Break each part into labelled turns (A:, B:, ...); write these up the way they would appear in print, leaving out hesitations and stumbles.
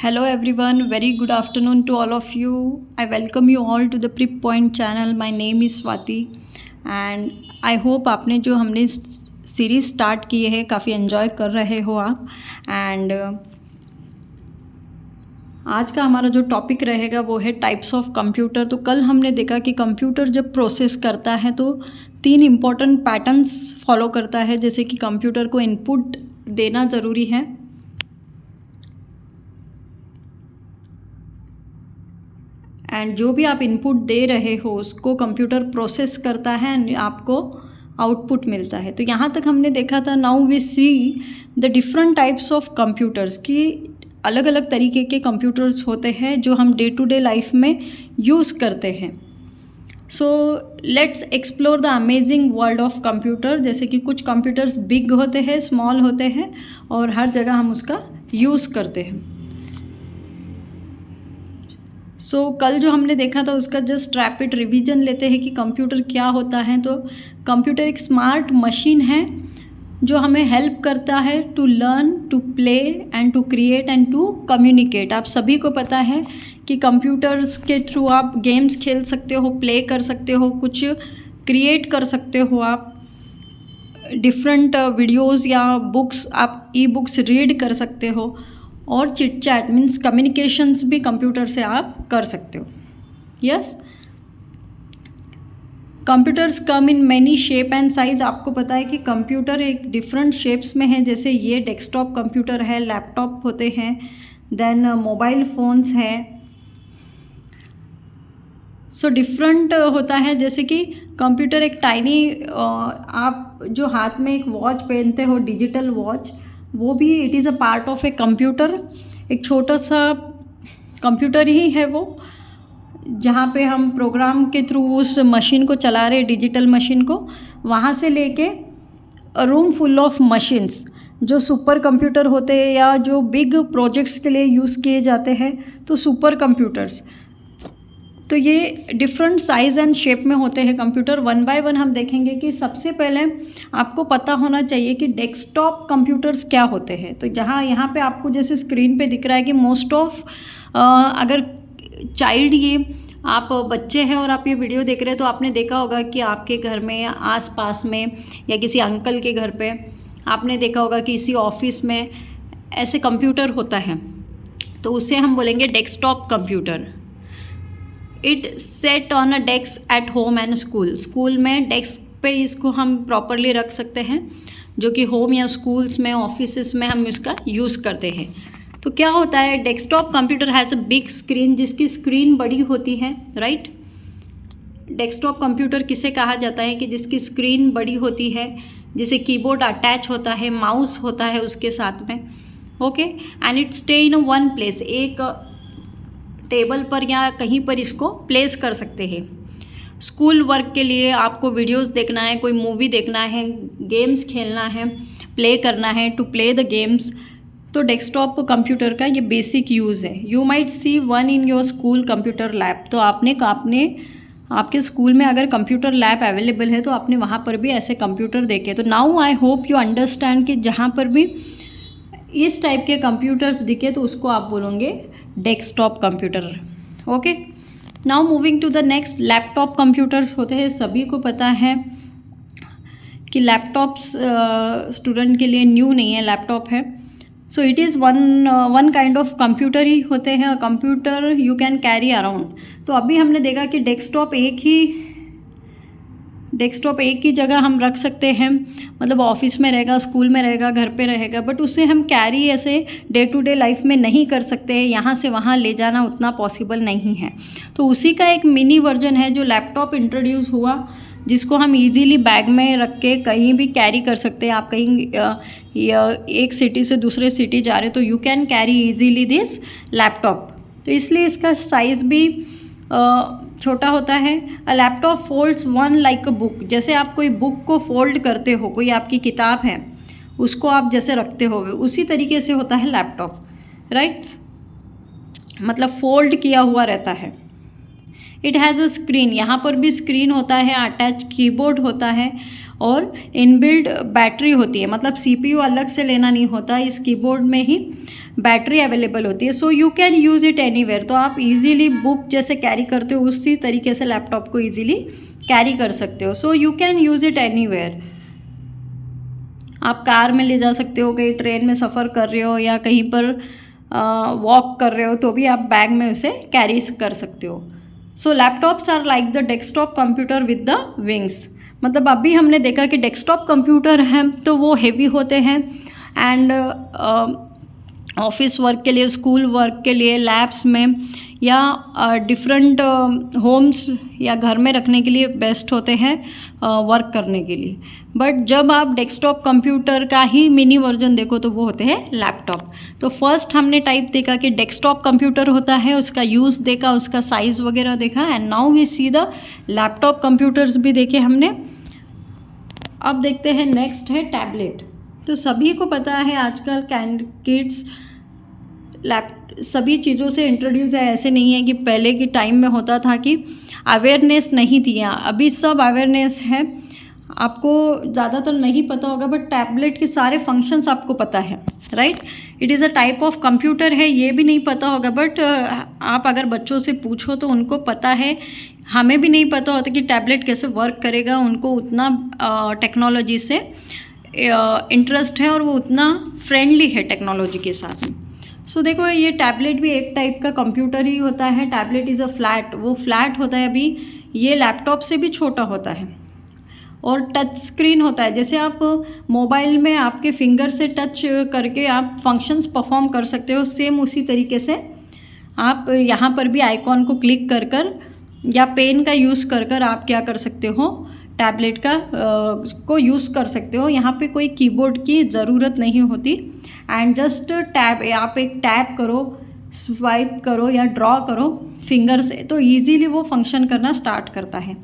A: Hello everyone, very good afternoon to all of you. I welcome you all to the Prep Point channel. My name is Swati and I hope आपने जो हमने series start की है काफ़ी enjoy कर रहे हो आप। एंड आज का हमारा जो टॉपिक रहेगा वो है टाइप्स ऑफ कंप्यूटर। तो कल हमने देखा कि कंप्यूटर जब प्रोसेस करता है तो 3 इम्पॉर्टेंट पैटर्न्स फॉलो करता है, जैसे कि कंप्यूटर को इनपुट देना ज़रूरी है, एंड जो भी आप इनपुट दे रहे हो उसको कंप्यूटर प्रोसेस करता है एंड आपको आउटपुट मिलता है। तो यहाँ तक हमने देखा था। Now we see the different types of computers की अलग अलग तरीके के कंप्यूटर्स होते हैं जो हम डे टू डे लाइफ में यूज़ करते हैं। So let's explore the amazing world of computer. जैसे कि कुछ कंप्यूटर्स बिग होते हैं, स्मॉल होते हैं और हर जगह हम उसका यूज़ करते हैं। कल जो हमने देखा था उसका जस्ट रैपिड रिवीजन लेते हैं कि कंप्यूटर क्या होता है। तो कंप्यूटर एक स्मार्ट मशीन है जो हमें हेल्प करता है to learn, to play and to create and to communicate. आप सभी को पता है कि कंप्यूटर्स के थ्रू आप गेम्स खेल सकते हो, प्ले कर सकते हो, कुछ क्रिएट कर सकते हो, आप डिफरेंट वीडियोज़ या बुक्स, आप ई बुक्स रीड कर सकते हो, और चिट चैट मीन्स कम्युनिकेशंस भी कंप्यूटर से आप कर सकते हो। Yes, computers come in many shape and size. आपको पता है कि कंप्यूटर एक डिफरेंट शेप्स में है, जैसे ये डेस्कटॉप कंप्यूटर है, लैपटॉप होते हैं, देन मोबाइल फ़ोन्स हैं। सो डिफरेंट होता है। जैसे कि कंप्यूटर एक टाइनी, आप जो हाथ में एक वॉच पहनते हो, डिजिटल वॉच, वो भी it is a part of a computer. एक छोटा सा कंप्यूटर ही है वो, जहाँ पे हम प्रोग्राम के थ्रू उस मशीन को चला रहे, डिजिटल मशीन को। वहाँ से लेके रूम फुल ऑफ मशीन्स जो सुपर कंप्यूटर होते हैं या जो बिग प्रोजेक्ट्स के लिए यूज़ किए जाते हैं, तो सुपर कंप्यूटर्स। तो ये डिफरेंट साइज़ एंड शेप में होते हैं कंप्यूटर। वन बाय वन हम देखेंगे कि सबसे पहले आपको पता होना चाहिए कि डेस्कटॉप कंप्यूटर्स क्या होते हैं। तो यहाँ पे आपको जैसे स्क्रीन पे दिख रहा है कि मोस्ट ऑफ, अगर चाइल्ड, ये आप बच्चे हैं और आप ये वीडियो देख रहे हैं तो आपने देखा होगा कि आपके घर में या आस पास में या किसी अंकल के घर पे आपने देखा होगा कि किसी ऑफिस में ऐसे कंप्यूटर होता है, तो उसे हम बोलेंगे desktop computer. It set on a desk at home and school. School में डेस्क पे इसको हम प्रॉपरली रख सकते हैं, जो कि होम या स्कूल्स में, ऑफिसेस में हम इसका यूज़ करते हैं। तो क्या होता है, desktop computer has a big screen, जिसकी स्क्रीन बड़ी होती है, राइट। डेस्कटॉप कंप्यूटर किसे कहा जाता है कि जिसकी स्क्रीन बड़ी होती है, जिसे कीबोर्ड अटैच होता है, माउस होता है उसके साथ में, okay. And it stay in one place, एक टेबल पर या कहीं पर इसको प्लेस कर सकते हैं। स्कूल वर्क के लिए आपको वीडियोस देखना है, कोई मूवी देखना है, गेम्स खेलना है, प्ले करना है, टू प्ले द गेम्स, तो डेस्कटॉप कंप्यूटर का ये बेसिक यूज़ है। You might see one in your school computer lab. तो आपने आपके स्कूल में अगर कंप्यूटर लैब अवेलेबल है तो आपने वहाँ पर भी ऐसे कंप्यूटर देखे। तो now I hope you understand कि जहाँ पर भी इस टाइप के कंप्यूटर्स दिखे तो उसको आप बोलोगे desktop computer, okay. Now moving to the next, laptop computers होते हैं। सभी को पता है कि लैपटॉप्स स्टूडेंट के लिए न्यू नहीं है, लैपटॉप है। So it is one kind of computer ही होते हैं, computer you can carry around. तो अभी हमने देखा कि डेस्कटॉप एक ही जगह हम रख सकते हैं, मतलब ऑफिस में रहेगा, स्कूल में रहेगा, घर पे रहेगा, बट उसे हम कैरी ऐसे डे टू डे लाइफ में नहीं कर सकते हैं। यहाँ से वहाँ ले जाना उतना पॉसिबल नहीं है। तो उसी का एक मिनी वर्जन है जो लैपटॉप इंट्रोड्यूस हुआ, जिसको हम इजीली बैग में रख के कहीं भी कैरी कर सकते हैं। आप कहीं एक सिटी से दूसरे सिटी जा रहे तो you can carry easily this laptop. तो इसलिए इसका साइज़ भी छोटा होता है। A laptop folds one like a book. जैसे आप कोई बुक को फोल्ड करते हो, कोई आपकी किताब है उसको आप जैसे रखते हो, उसी तरीके से होता है लैपटॉप, राइट। मतलब फोल्ड किया हुआ रहता है। इट हैज़ अ स्क्रीन, यहाँ पर भी स्क्रीन होता है, अटैच कीबोर्ड होता है और इनबिल्ट बैटरी होती है, मतलब CPU अलग से लेना नहीं होता, इस कीबोर्ड में ही बैटरी अवेलेबल होती है। So you can use it anywhere. तो आप इजीली बुक जैसे कैरी करते हो उसी तरीके से लैपटॉप को इजीली कैरी कर सकते हो। So you can use it anywhere. आप कार में ले जा सकते हो, कहीं ट्रेन में सफ़र कर रहे हो या कहीं पर वॉक कर रहे हो तो भी आप बैग में उसे कैरी कर सकते हो। So laptops are like the desktop computer with the wings. मतलब अभी हमने देखा कि डेस्कटॉप कंप्यूटर हैं तो वो हेवी होते हैं एंड ऑफिस वर्क के लिए, स्कूल वर्क के लिए, लैब्स में या डिफरेंट होम्स या घर में रखने के लिए बेस्ट होते हैं वर्क करने के लिए। बट जब आप डेस्कटॉप कंप्यूटर का ही मिनी वर्जन देखो तो वो होते हैं लैपटॉप। तो फर्स्ट हमने टाइप देखा कि डेस्कटॉप कंप्यूटर होता है, उसका यूज़ देखा, उसका साइज़ वगैरह देखा, and now we see the laptop computers भी देखे हमने। अब देखते हैं नेक्स्ट है टैबलेट। तो सभी को पता है आजकल किड्स सभी चीज़ों से इंट्रोड्यूस है। ऐसे नहीं है कि पहले के टाइम में होता था कि अवेयरनेस नहीं थी, अभी सब अवेयरनेस है। आपको ज़्यादातर नहीं पता होगा बट टैबलेट के सारे फंक्शंस आपको पता है, right. It is a type of computer है, ये भी नहीं पता होगा बट आप अगर बच्चों से पूछो तो उनको पता है। हमें भी नहीं पता होता कि टैबलेट कैसे वर्क करेगा, उनको उतना टेक्नोलॉजी से इंटरेस्ट है और वो उतना फ्रेंडली है टेक्नोलॉजी के साथ में। सो देखो ये टैबलेट भी एक टाइप का कंप्यूटर ही होता है। टैबलेट इज़ अ फ्लैट, वो फ्लैट होता है, अभी ये लैपटॉप से भी छोटा होता है और टच स्क्रीन होता है। जैसे आप मोबाइल में आपके फिंगर से टच करके आप फंक्शंस परफॉर्म कर सकते हो, सेम उसी तरीके से आप यहाँ पर भी आइकॉन को क्लिक कर कर या पेन का यूज़ कर कर आप क्या कर सकते हो, टैबलेट का को यूज़ कर सकते हो। यहाँ पे कोई कीबोर्ड की ज़रूरत नहीं होती एंड जस्ट टैब, आप एक टैप करो, स्वाइप करो या ड्रॉ करो फिंगर से तो इजीली वो फंक्शन करना स्टार्ट करता है।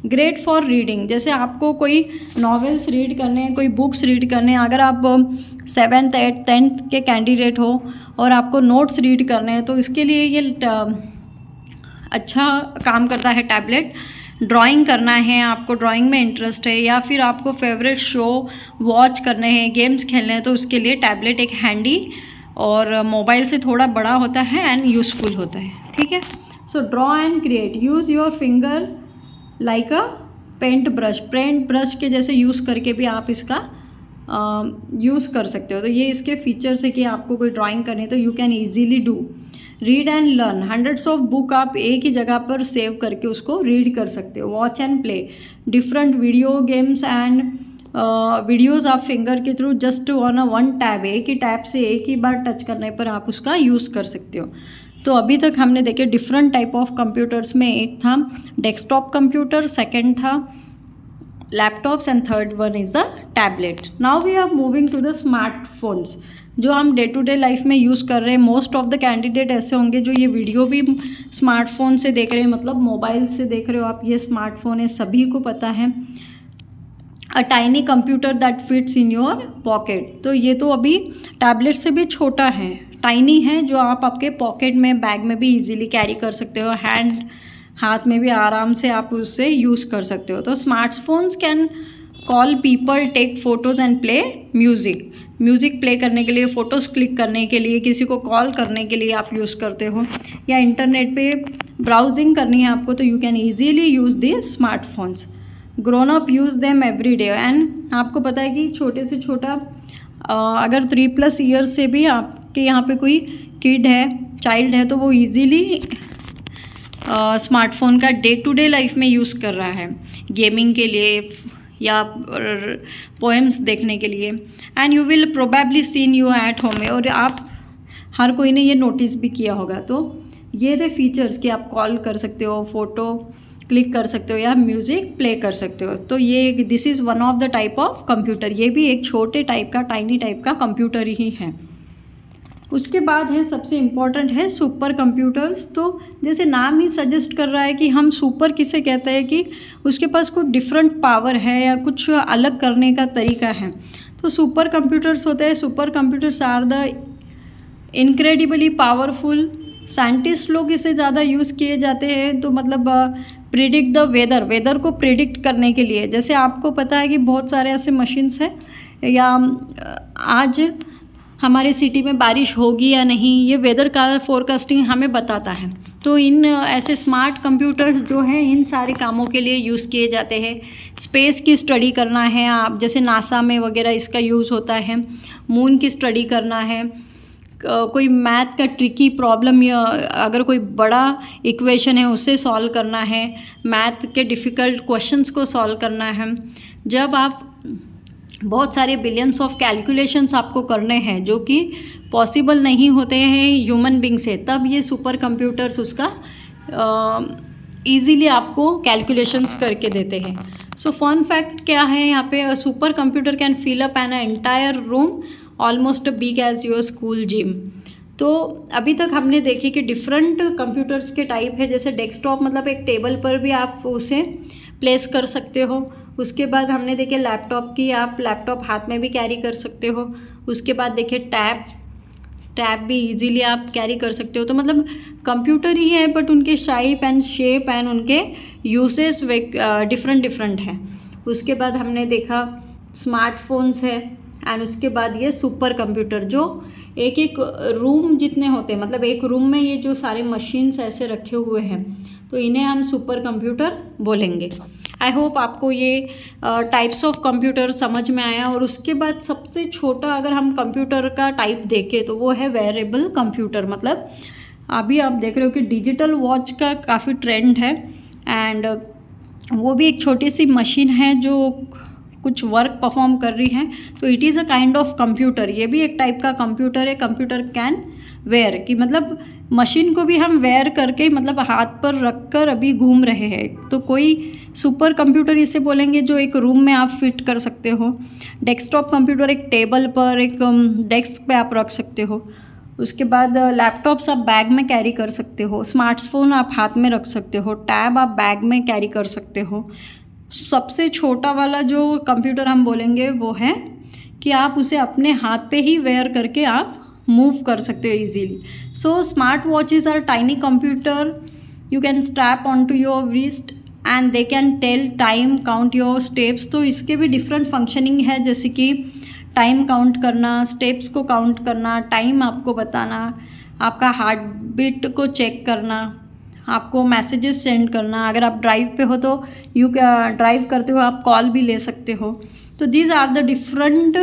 A: ग्रेट फॉर रीडिंग, जैसे आपको कोई नॉवेल्स रीड करने हैं, कोई बुक्स रीड करने हैं, अगर आप 7th 8th 10th के कैंडिडेट हो और आपको नोट्स रीड करने हैं तो इसके लिए ये अच्छा काम करता है टैबलेट। ड्राइंग करना है, आपको ड्राइंग में इंटरेस्ट है या फिर आपको फेवरेट शो वॉच करने हैं, गेम्स खेलने हैं तो उसके लिए टैबलेट एक हैंडी और मोबाइल से थोड़ा बड़ा होता है एंड यूज़फुल होता है, ठीक है। So draw and create, use your finger like a paint brush के जैसे यूज़ करके भी आप इसका यूज़ कर सकते हो। तो ये इसके फीचर्स है कि आपको कोई ड्राइंग करनी है तो you can easily do. Read and learn, hundreds of book आप एक ही जगह पर सेव करके उसको रीड कर सकते हो। Watch and play different video games and videos आप फिंगर के through just on a one tab, एक ही टैब से एक ही बार टच करने पर आप उसका यूज़ कर सकते हो। तो अभी तक हमने देखे डिफरेंट टाइप ऑफ कंप्यूटर्स में, एक था डेस्कटॉप कंप्यूटर, सेकंड था laptops and third one is the tablet. Now we are moving to the smartphones जो हम डे टू डे लाइफ में यूज़ कर रहे हैं। मोस्ट ऑफ द कैंडिडेट ऐसे होंगे जो ये वीडियो भी स्मार्टफोन से देख रहे हैं, मतलब मोबाइल से देख रहे हो आप। ये स्मार्टफोन है, सभी को पता है। A tiny computer that fits in your pocket, तो ये तो अभी टैबलेट से भी छोटा है, टाइनी है, जो आप आपके पॉकेट में, बैग में भी इजीली कैरी कर सकते हो, हाथ में भी आराम से आप उससे यूज़ कर सकते हो। तो smartphones can call people, take photos and play music play करने के लिए, फ़ोटोज़ क्लिक करने के लिए, किसी को कॉल करने के लिए आप यूज़ करते हो, या इंटरनेट पे ब्राउजिंग करनी है आपको तो you can easily use this smartphones. Grown up use them every day, and आपको पता है कि छोटे से छोटा अगर 3+ ईयर्स से भी आपके यहाँ पे कोई किड है, चाइल्ड है, तो वो ईजीली स्मार्टफोन का डे टू डे लाइफ में यूज़ कर रहा है, गेमिंग के लिए या पोएम्स देखने के लिए। And you will probably seen you at home, और आप हर कोई ने ये नोटिस भी किया होगा। तो ये थे फीचर्स कि आप कॉल कर सकते हो, फ़ोटो क्लिक कर सकते हो या म्यूज़िक प्ले कर सकते हो। तो ये this is one of the type of computer, ये भी एक छोटे टाइप का, टाइनी टाइप का कंप्यूटर ही है। उसके बाद है सबसे इम्पॉर्टेंट है सुपर कंप्यूटर्स। तो जैसे नाम ही सजेस्ट कर रहा है कि हम सुपर किसे कहते हैं कि उसके पास कुछ डिफरेंट पावर है या कुछ अलग करने का तरीका है, तो सुपर कंप्यूटर्स होते हैं। Super computers are the incredibly powerful, scientist लोग इसे ज़्यादा यूज़ किए जाते हैं। तो मतलब प्रिडिक्ट द वेदर को प्रिडिक्ट करने के लिए। जैसे आपको पता है कि बहुत सारे ऐसे मशीन्स हैं, या आज हमारे सिटी में बारिश होगी या नहीं, ये वेदर का फोरकास्टिंग हमें बताता है। तो इन ऐसे स्मार्ट कंप्यूटर्स जो हैं इन सारे कामों के लिए यूज़ किए जाते हैं। स्पेस की स्टडी करना है आप, जैसे नासा में वगैरह इसका यूज़ होता है। मून की स्टडी करना है, कोई मैथ का ट्रिकी प्रॉब्लम या अगर कोई बड़ा इक्वेशन है उसे सॉल्व करना है, मैथ के डिफ़िकल्ट क्वेश्चंस को सॉल्व करना है। जब आप बहुत सारे बिलियंस ऑफ कैलकुलेशंस आपको करने हैं जो कि पॉसिबल नहीं होते हैं ह्यूमन बींग से, तब ये सुपर कंप्यूटर्स उसका ईज़िली आपको कैलकुलेशंस करके देते हैं। सो फन फैक्ट क्या है यहाँ पे, super computer can fill up an entire room almost big as your school gym. तो अभी तक हमने देखे कि डिफरेंट कंप्यूटर्स के टाइप है। जैसे डेस्कटॉप मतलब एक टेबल पर भी आप उसे प्लेस कर सकते हो। उसके बाद हमने देखे लैपटॉप की, आप लैपटॉप हाथ में भी कैरी कर सकते हो। उसके बाद देखे टैब भी इजीली आप कैरी कर सकते हो। तो मतलब कंप्यूटर ही है बट उनके शेप एंड उनके यूसेस डिफरेंट हैं। उसके बाद हमने देखा स्मार्टफोन्स है, एंड उसके बाद ये सुपर कंप्यूटर जो एक रूम जितने होते हैं, मतलब एक रूम में ये जो सारे मशीन्स ऐसे रखे हुए हैं, तो इन्हें हम सुपर कंप्यूटर बोलेंगे। आई होप आपको ये टाइप्स ऑफ कंप्यूटर समझ में आया। और उसके बाद सबसे छोटा अगर हम कंप्यूटर का टाइप देखें तो वो है वेरेबल कंप्यूटर। मतलब अभी आप देख रहे हो कि डिजिटल वॉच का काफ़ी ट्रेंड है, एंड वो भी एक छोटी सी मशीन है जो कुछ वर्क परफॉर्म कर रही है। तो it is a kind of computer, ये भी एक टाइप का कंप्यूटर है। कंप्यूटर कैन वेयर कि मतलब मशीन को भी हम वेयर करके मतलब हाथ पर रख कर अभी घूम रहे हैं। तो कोई सुपर कंप्यूटर इसे बोलेंगे जो एक रूम में आप फिट कर सकते हो। डेस्कटॉप कंप्यूटर एक टेबल पर, एक डेस्क पे आप रख सकते हो। उसके बाद लैपटॉप्स आप बैग में कैरी कर सकते हो। स्मार्टफोन आप हाथ में रख सकते हो। टैब आप बैग में कैरी कर सकते हो। सबसे छोटा वाला जो कंप्यूटर हम बोलेंगे वो है कि आप उसे अपने हाथ पे ही वेयर करके आप मूव कर सकते हो easily. So smart watches are tiny computer you can strap on to your wrist and they can tell time, count your steps. तो इसके भी डिफरेंट फंक्शनिंग है, जैसे कि टाइम काउंट करना, स्टेप्स को काउंट करना, टाइम आपको बताना, आपका हार्ट बीट को चेक करना, आपको मैसेजेस सेंड करना। अगर आप ड्राइव पे हो तो ड्राइव करते हो आप कॉल भी ले सकते हो। तो these are the different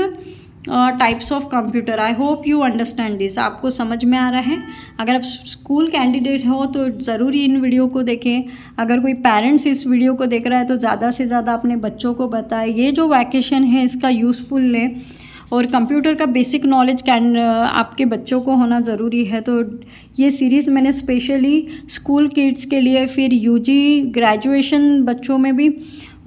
A: types of computer. I hope you understand this. आपको समझ में आ रहा है। अगर आप स्कूल कैंडिडेट हो तो ज़रूरी इन वीडियो को देखें। अगर कोई पेरेंट्स इस वीडियो को देख रहा है तो ज़्यादा से ज़्यादा अपने बच्चों को बताएं। ये जो वैकेशन है इसका यूज़फुल लें, और कंप्यूटर का बेसिक नॉलेज आपके बच्चों को होना ज़रूरी है। तो ये सीरीज़ मैंने स्पेशली स्कूल किड्स के लिए, फिर यूजी ग्रेजुएशन बच्चों में भी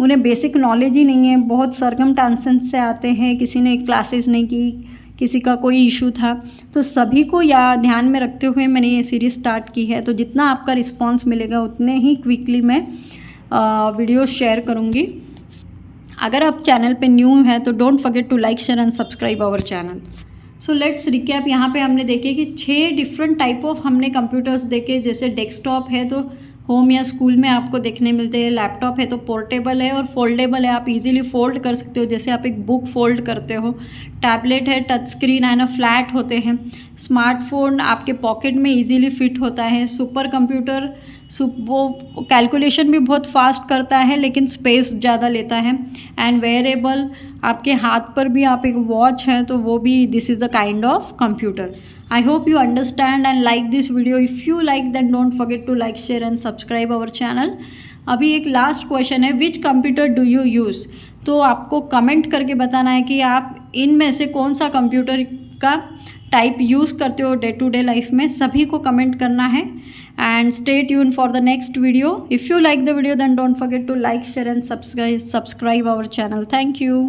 A: उन्हें बेसिक नॉलेज ही नहीं है, बहुत सरकमस्टेंसेस से आते हैं, किसी ने क्लासेस नहीं की, किसी का कोई इशू था, तो सभी को या ध्यान में रखते हुए मैंने ये सीरीज़ स्टार्ट की है। तो जितना आपका रिस्पांस मिलेगा उतने ही क्विकली मैं वीडियो शेयर करूँगी। अगर आप चैनल पे न्यू है तो don't forget to like, share and subscribe our channel. So let's recap. यहाँ पे हमने देखे कि 6 डिफरेंट टाइप ऑफ हमने कंप्यूटर्स देखे। जैसे डेस्कटॉप है तो होम या स्कूल में आपको देखने मिलते हैं। लैपटॉप है तो पोर्टेबल है और फोल्डेबल है, आप इजीली फोल्ड कर सकते हो, जैसे आप एक बुक फोल्ड करते हो। टैबलेट है, टच स्क्रीन है ना, फ्लैट होते हैं। स्मार्टफोन आपके पॉकेट में इजीली फिट होता है। सुपर कंप्यूटर वो कैलकुलेशन भी बहुत फास्ट करता है लेकिन स्पेस ज़्यादा लेता है। एंड वेयरेबल आपके हाथ पर भी आप एक वॉच है तो वो भी this is the kind of computer. I hope you understand and like this video. If you like then don't forget to like, share and subscribe our channel. अभी एक लास्ट क्वेश्चन है, विच कंप्यूटर डू यू यूज़। तो आपको comment करके बताना है कि आप इनमें से कौन सा कंप्यूटर का टाइप यूज़ करते हो डे टू डे लाइफ में, सभी को कमेंट करना है। And stay tune for the next video. If you like the video then don't forget to like, share and subscribe our channel. Thank you.